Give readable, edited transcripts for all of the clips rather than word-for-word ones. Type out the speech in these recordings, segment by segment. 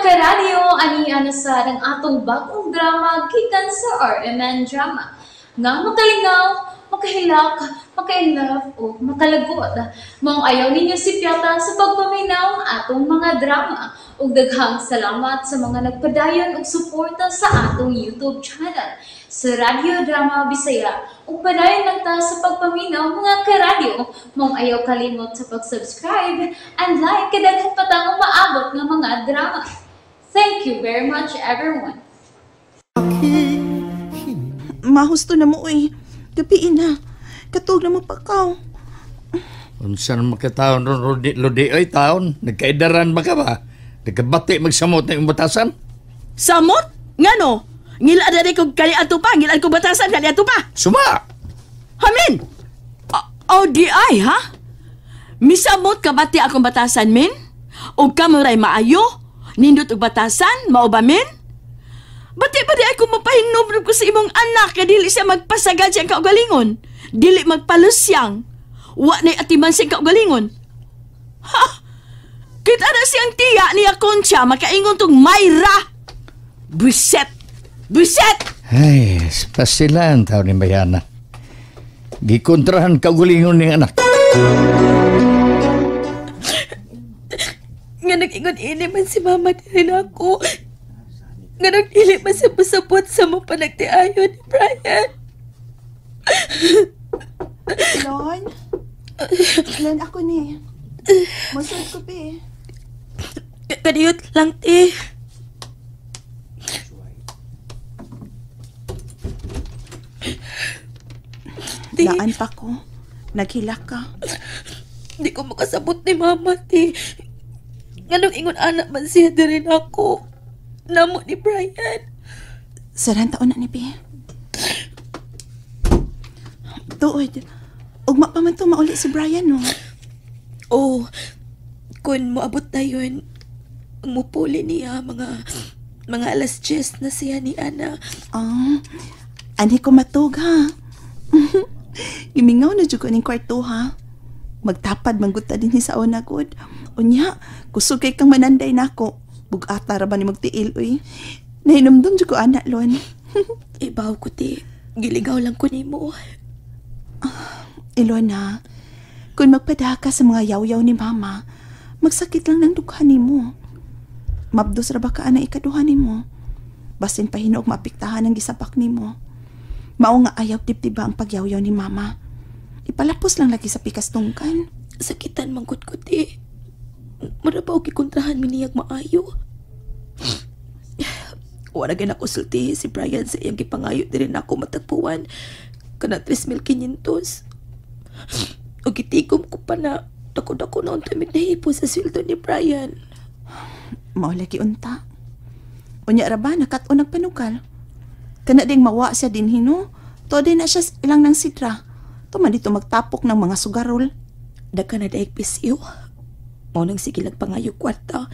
karadyo, ani sa ng atong bagong drama gikan sa RMN Drama. Nga makalingaw, makahilak, maka-inlove, o makalagot. Maong ayaw ninyo si Piata sa pagpaminaw ang atong mga drama. Ug daghang salamat sa mga nagpadayon ug suporta sa atong YouTube channel sa Radio Drama Bisaya. Ug padayon lang ta sa pagpaminaw mga karadyo. Maong ayaw kalimot sa pag-subscribe and like kadaghan pa tang maabot ng mga drama. Thank you very much, everyone. Mahusto na mo eh. Gabiin na. Katog na mo pakaw. Unsa na makataon ron lodi ay taon? Nagkaidaran ba ka ba? Nagkabati magsamot na yung batasan? Samot? Ngano? Ngila na rin kong kali ato pa. Ngila ko batasan kali ato pa. Suma! Hamin! Di ay, ha? Misamot ka bati akong batasan, min? O kamuray maayo? Nindot og batasan? Mao ba, min? Bati ba di ako mapahinom ko sa imong anak na dili siya magpasagad siyang kaugalingon? Dili magpalusyang? Wa na'y atiman siyang kaugalingon? Ha? Kita na siyang tiya niya Concha makaingon tong Mayra! Buiset! Buiset! Ay, pasilan tao ni Bayana. Gikontrahan kaugalingon ng anak. Nga nag-ingon ini man si mama din ako. Nga nagdili man sa pasabot sa mga panagtiayon ni Brian. Lon? Lon, ako ni. Masod ko pa eh. Kadiyot lang, ti. Daan pa ko. Naghilak ka. Di ko makasabot ni mama, ti. Nga nung ingon anak man siya din ako. Namo ni Brian. Sarang taon na ni Pi. Tuod. Ugma pa man to mauli si Brian, no? Oh, kung moabot na yun, mupuli niya mga alas 10 na siya ni Ana. Ani ko matug, ha? Gimingaw na dyan ko ng kwarto, ha? Magtapad, mangguta din sa una, good. Unya, kusog kay kang mananday na ako. Bugata ra ba ni magtiil, uy? Nahinumdum dyan ko, anak, Lon. Ibaw ko, ti. Giligaw lang ko ni mo. Ilona, kung magpada ka sa mga yaw-yaw ni Mama, magsakit lang ng dughan ni mo. Mabdos ra ba ka na ikaduhan ni mo? Basin pa hinog maapiktahan ang gisapak ni mo. Mao nga ayaw dibdiba ang pagyaw-yaw ni Mama. Ipalapos lang lagi sa pikas tungkan. Sakitan mangkot ko, ti. Marabaw kikontrahan miniyag maayo. Wala gan ako sulti si Brian sa iyang gipangayo din ako matagpuan. Kana 3,500. O gitikom ko pa na dako-dako na unta mitnahipo sa sweldo ni Brian. Mao lagi unta. Unya ra ba nakat-o nagpanukal? Kana ding mawa siya din hino. To din na siya ilang ng sidra. Tuman dito magtapok ng mga sugarol. Daka na daig pisyo. Mao nang sige lang pangayo kwarta.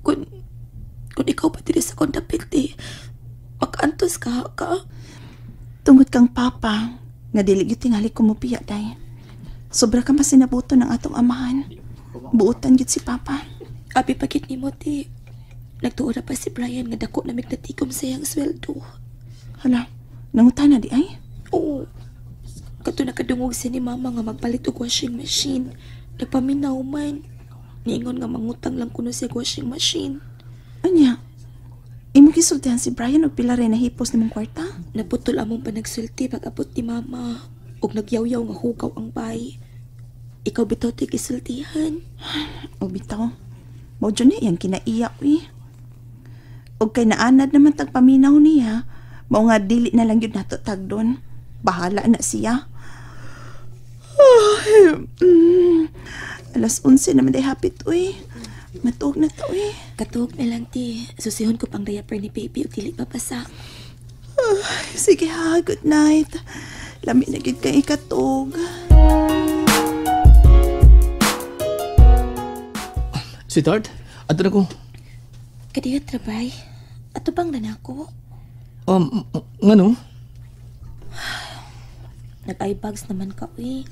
Kung ikaw pa diri sa kondapiti, makaantos ka. Tungod kang papa, nga dili gyud tingali ko mupiya day. Sobra ka masinabuto ng atong amahan. Buutan gyud si papa. Abi pagit ni mo, ti. Nagtuo na pa si Brian nga dako na mignatikom sa iyang sweldo. Hala, nangutan na di ay? Oo. Kato nakadungog siya ni mama nga magpalit og washing machine. Nagpaminaw man. Niingon nga mangutang lang kuno siya washing machine. Anya, imo gisultihan si Brian og pila rin nahipos nimong kwarta? Naputol among panagsulti pag-abot ni mama. Og nagyaw-yaw nga hugaw ang bay. Ikaw bitaw ti gisultihan. O bitaw, mao dyan yung kinaiya, uy. Og kay naanad naman tagpaminaw niya, mao nga dili na lang yun nato tagdon. Bahala na siya. Alas 11 naman day hapit, uy. Matuog na to, uy. Katuog na lang, ti. Susihon ko pang diaper ni baby o dili papasa. Sige ha, good night. Lami na gid kay ikatog. Sweetheart, ato na ko. Kadiyot trabay. Ato bang nanako? Ngano? Nag-eye bags naman ka, uy.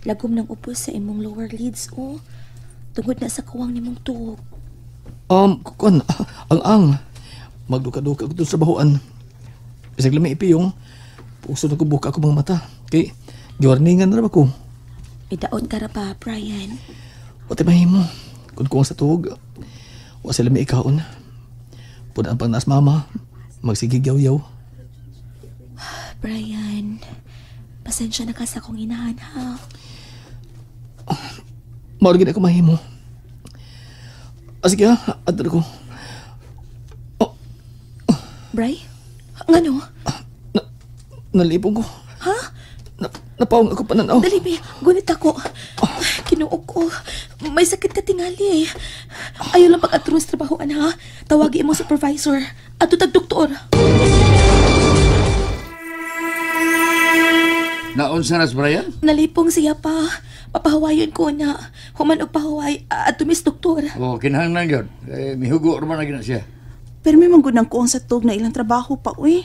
Lagom ng upos sa imong lower lids, oh. Tungod na sa kawang nimong tuog. Ang magduka-duka ko doon sa bahuan. Isang lamay ipiyong, puso na ko buka ako mga mata. Kay, giwarningan na naman ako. Idaot ka ra pa, Brian. Pati mahimo, kung sa tuhog, wa sila may ikaon. Punaan pang naas mama, magsigig yaw-yaw. Brian, pasensya na ka sa kong inahan, ha? Mauragin ako mahimo. Sige ha, atar ko. Bray? Ngano? Nalipong ko. Ha? Napawang ako pananaw. Dali, be. Gunit ako. Kinuog ko. May sakit ka tingali eh. Ayaw lang pag-atros trabahoan, ha? Tawagin mo supervisor at tutag doktor. Naunsa na, Brian? Nalipong siya pa. Papahawayon ko na. Human og pahaway at tumis doktor. Kinahanglan yun. Mihugo naman na gina siya. Pero may manggunang kuong sa tug na ilang trabaho pa, uy.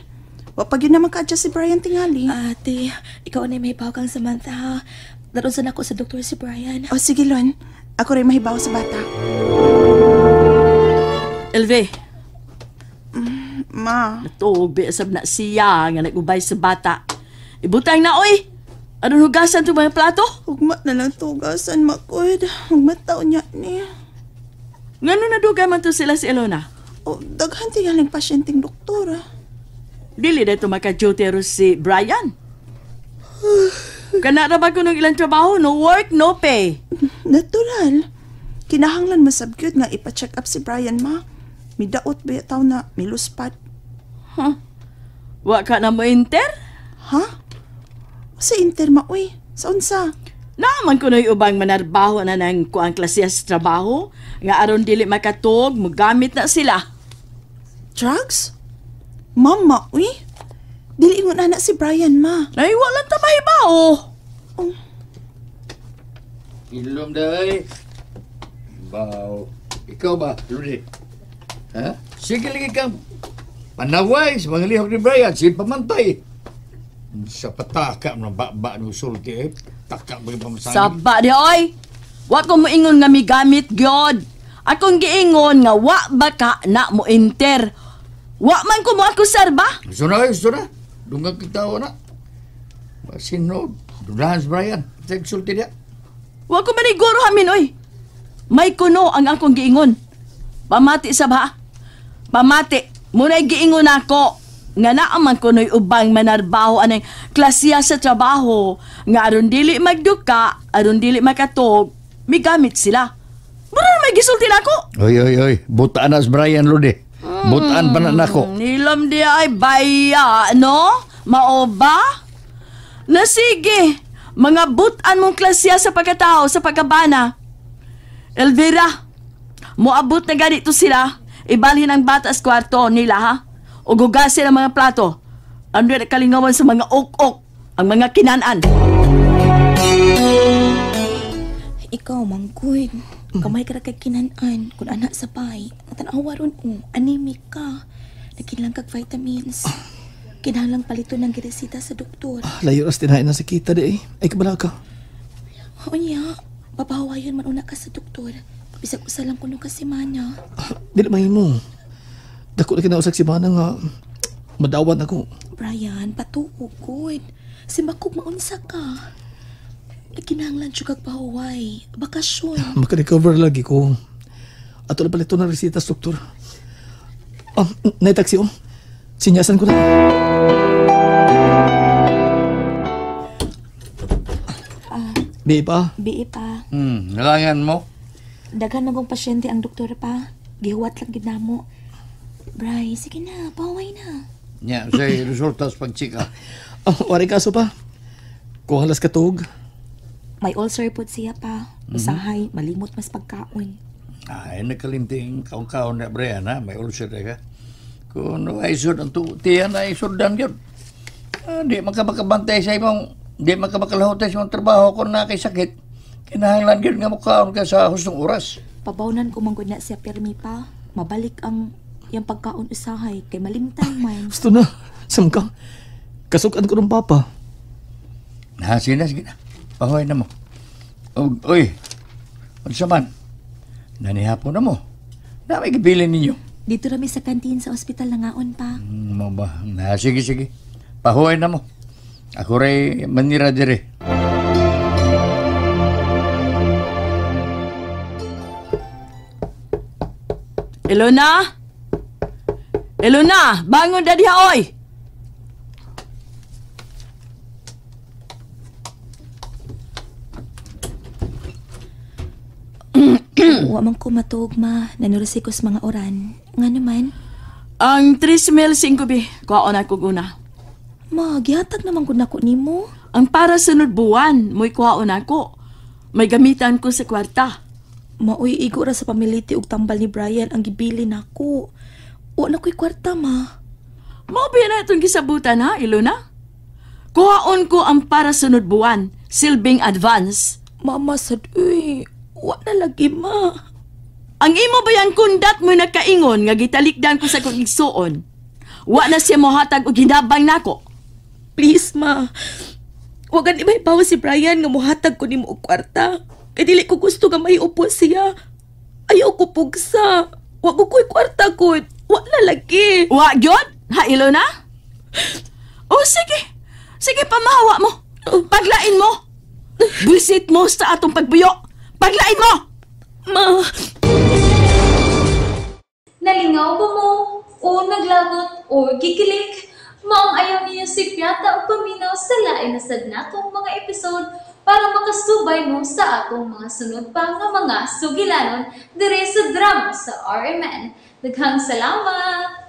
Wapag yun naman ka-adjust si Brian tingali. Ate, ikaw na may bawagang Samantha, ha? Darosan ako sa doktor si Brian. O sige, Lon. Ako rin mahibaw sa bata. Elve, Ma. natog biasab na siya nga nagubay sa bata. Ibutang na, oy! Anong hugasan ito mga plato? Ugma na lang tugasan, Makud. Ugmataw niya ni. Ngano naduga man to sila si Elona? O, daghan tingaling pasyenteng doktor. Dili na ito maka-duty si Brian. Kana ra ba ko ng ilang trabaho? No work, no pay. Natural. Kinahanglan masabgyod nga ipa-check up si Brian, ma. Midaot ba taw na miluspat. Huh? Wa ka na mo inter? Ha? Sa interma, uy. Sa unsa? Naman ko na ubang manarbaho na ng kuang klase sa trabaho. Nga aron dili makatog, magamit na sila. Drugs? Mama, uy. Dili mo na si Brian, ma. Ay, walang tamay ba, oh? Ilom day. Baw. Ikaw ba, Rudy? Ha? Sige lagi kang panaway sa mga lihok ni Brian. Sige pamantay. Sa pataka ng baba ng sulti eh. Taka mo yung pamasahin. Saba di, oy! Wa ko moingon nga migamit, gyod. Akong giingon nga wa ba ka na mo inter. Wa man ko mo akusar ba? Gusto na. Dungang kita na. Sino? Dunahan si Brian. Tag sulti niya. Wa ko maniguro hamin, oy. May kuno ang akong giingon. Pamati sa ba? Pamati. Muna'y giingon ako. Nga naaman kuno'y ubang manarbaho anay klasya sa trabaho. Nga aron dili magduka, aron dili makatog, migamit sila. Mura na may gisulti na ako. Oy. Butaan na si Brian, Rudy. Butaan pa na nako. Nilam di ay baya, no? Mao ba? Na sige, mga butan mong klasya sa pagkatao, sa pagkabana. Elvira, moabot na ganito sila. Ibalhin ang bata sa kwarto nila, ha? O gugasin ang mga plato. Ano na kalingawan sa mga ok-ok, ang mga kinaan. Ikaw, Mangkud. Kamay ka ra kay kinanan. Kung anak sa bay, ang tanawa ron, anemic ka. Nagkinlang kag vitamins. Kinahanglang palito ng giresita sa doktor. Layo ras tinahin na sa kita di eh. Ay kabala ka. O niya, papahawayon man una ka sa doktor. Bisag usa lang kuno ka semana. Dili mahimo. Dako na kinausag si Mana nga madawan ako. Brian, patuog good. Si Makog maunsa ka. Kinahanglan siya kag pahuway. Bakasyon. Maka-recover lagi ko. Ato na palito na resita sa doktor. Naitaksi Sinyasan ko na. Bi pa? Bi pa. Nalangan mo? Daghan na kong pasyente ang doktor pa. Gihuwat lang ginamo. Bray, sige na, paway na. Nya, say resulta sa pagchika. Wari kaso pa. Kung halas katog. May ulcer po siya pa. Usahay, malimot mas pagkaon. Ay, nakalinting kaon-kaon na Brian, ha? May ulcer ka. Kung ay sud ang tiyan ay sudan yun. Di makabakabantay sa imong, di makabakalahotay sa imong trabaho kung na kay sakit. Kinahanglan yun nga mukhaon ka sa hustong oras. Pabawnan ko manggod na siya permi pa. Mabalik ang yung pagkaon usahay kay malimtan man. Gusto na. Samka. Kasukan ko ng papa. Sige na. Pahuay na mo. Uy, ano man? Nanihapon na mo. Na may gibilin ninyo. Dito rami sa kantin sa ospital na ngaon pa. Mo ba? Sige, sige. Pahuay na mo. Ako ray manira dire. Ilona? Ilona, bangon na diha, oy! Wa man ko matuog ma, nanurasi ko sa mga oran. Nga naman, Ang 3,500 bi, kuhaon ako guna. ma, gihatag naman ko nako nimo. Ang para sunod buwan, mo'y kuhaon ako. May gamitan ko sa kwarta. Maoy igo ra sa pamiliti og tambal ni Brian ang gibili nako. Wa na ko'y kwarta, ma. Maobi na itong gisabutan ha, Ilona? Kuhaon ko ang para sunod buwan, silbing advance. Mama sad, uy, wa na lagi, ma. Ang imo ba yung kundat mo nakaingon nga gitalikdan ko sa kong igsuon? Wa na siya mohatag o ginabang nako. Please, ma. Wagan ibay bawa si Brian nga mohatag ko nimo og kwarta. Kay dili ko gusto nga may upo siya. Ayaw ko pugsa. Wa ko ko'y kwarta ko. Wa na lagi. Wa gyud? Ha, Ilona? O sige. Sige, pamahawa mo. Paglain mo. Buisit mo sa atong pagbuyo. Paglain mo! Ma. Nalingaw ba mo? O naglagot? O gikilik? Maong ayaw niyo si Piata o paminaw sa lain na sadnatong mga episode para makasubay mo sa atong mga sunod pa nga mga sugilanon dire sa drama sa RMN. Daghang salamat!